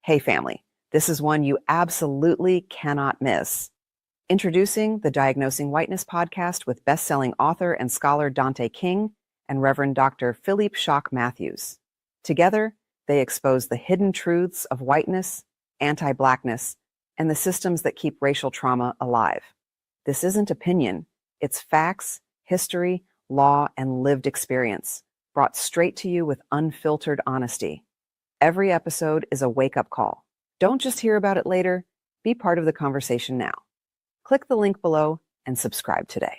Hey family, this is one you absolutely cannot miss. Introducing the Diagnosing Whiteness Podcast with best-selling author and scholar Dante King and Reverend Dr. Philippe Matthews. Together, they expose the hidden truths of whiteness, anti-Blackness, and the systems that keep racial trauma alive. This isn't opinion, it's facts, history, law, and lived experience, brought straight to you with unfiltered honesty. Every episode is a wake-up call. Don't just hear about it later, be part of the conversation now. Click the link below and subscribe today.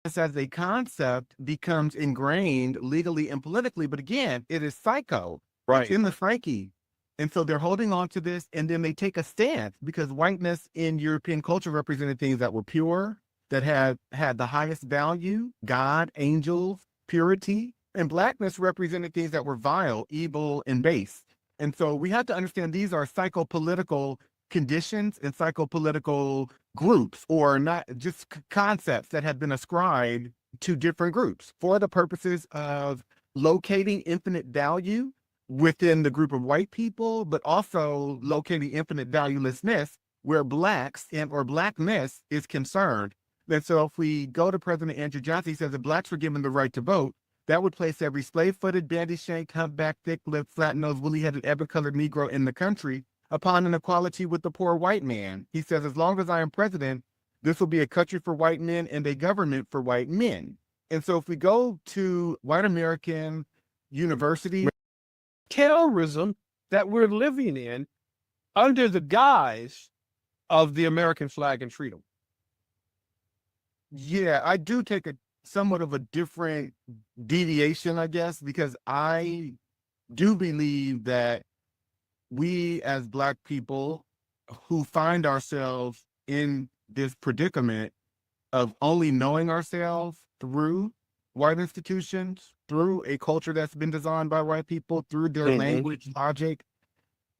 This as a concept becomes ingrained legally and politically, but again, it is psycho, right? It's in the psyche. And so they're holding on to this, and then they take a stance because whiteness in European culture represented things that were pure, that had the highest value, God, angels, purity, and Blackness represented things that were vile, evil, and base. And so we have to understand these are psychopolitical conditions and psychopolitical groups, or not just concepts that have been ascribed to different groups for the purposes of locating infinite value within the group of white people, but also locating infinite valuelessness where Blacks or Blackness is concerned. And so if we go to President Andrew Johnson, he says if Blacks were given the right to vote, that would place every slave-footed, bandy-shanked, humpbacked, thick-lipped, flat-nosed, woolly-headed, ebony-colored Negro in the country upon an equality with the poor white man. He says, as long as I am president, this will be a country for white men and a government for white men. And so if we go to white American university, terrorism that we're living in under the guise of the American flag and freedom. Yeah, I do take somewhat of a different deviation, I guess, because I do believe that we as Black people who find ourselves in this predicament of only knowing ourselves through white institutions, through a culture that's been designed by white people, through their language, logic,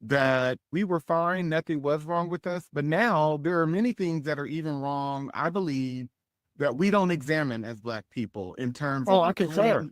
that we were fine, nothing was wrong with us. But now there are many things that are even wrong, I believe, that we don't examine as Black people in terms of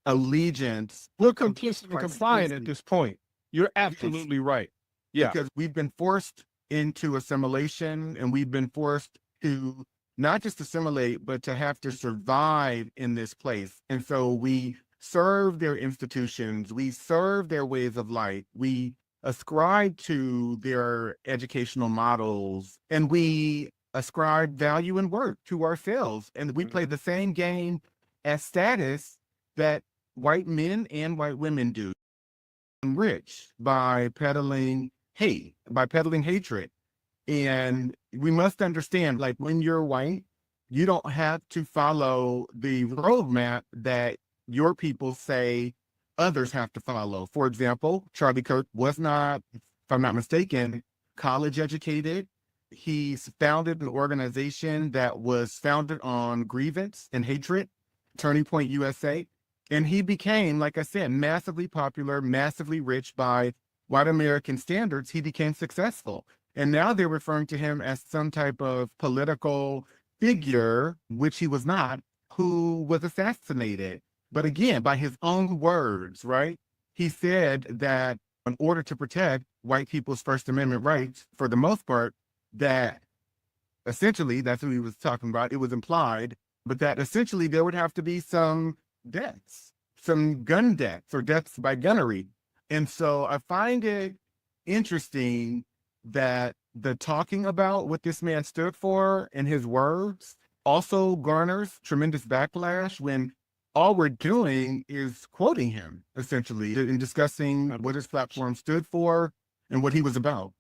allegiance. We're complicit and compliant at this point. You're absolutely right. Yeah. Because we've been forced into assimilation, and we've been forced to not just assimilate, but to have to survive in this place. And so we serve their institutions, we serve their ways of life, we ascribe to their educational models, and we ascribe value and worth to ourselves. And we play the same game as status that white men and white women do. Rich by peddling hate, by peddling hatred. And we must understand, like, when you're white, you don't have to follow the roadmap that your people say others have to follow. For example, Charlie Kirk was not, if I'm not mistaken, college educated. He's founded an organization that was founded on grievance and hatred, Turning Point USA. And he became, like I said, massively popular, massively rich by white American standards. He became successful. And now they're referring to him as some type of political figure, which he was not, who was assassinated. But again, by his own words, right? He said that in order to protect white people's First Amendment rights, for the most part, that essentially, that's what he was talking about. It was implied, but that essentially there would have to be some deaths, some gun deaths or deaths by gunnery. And so I find it interesting that the talking about what this man stood for and his words also garners tremendous backlash when all we're doing is quoting him, essentially, and discussing what his platform stood for and what he was about.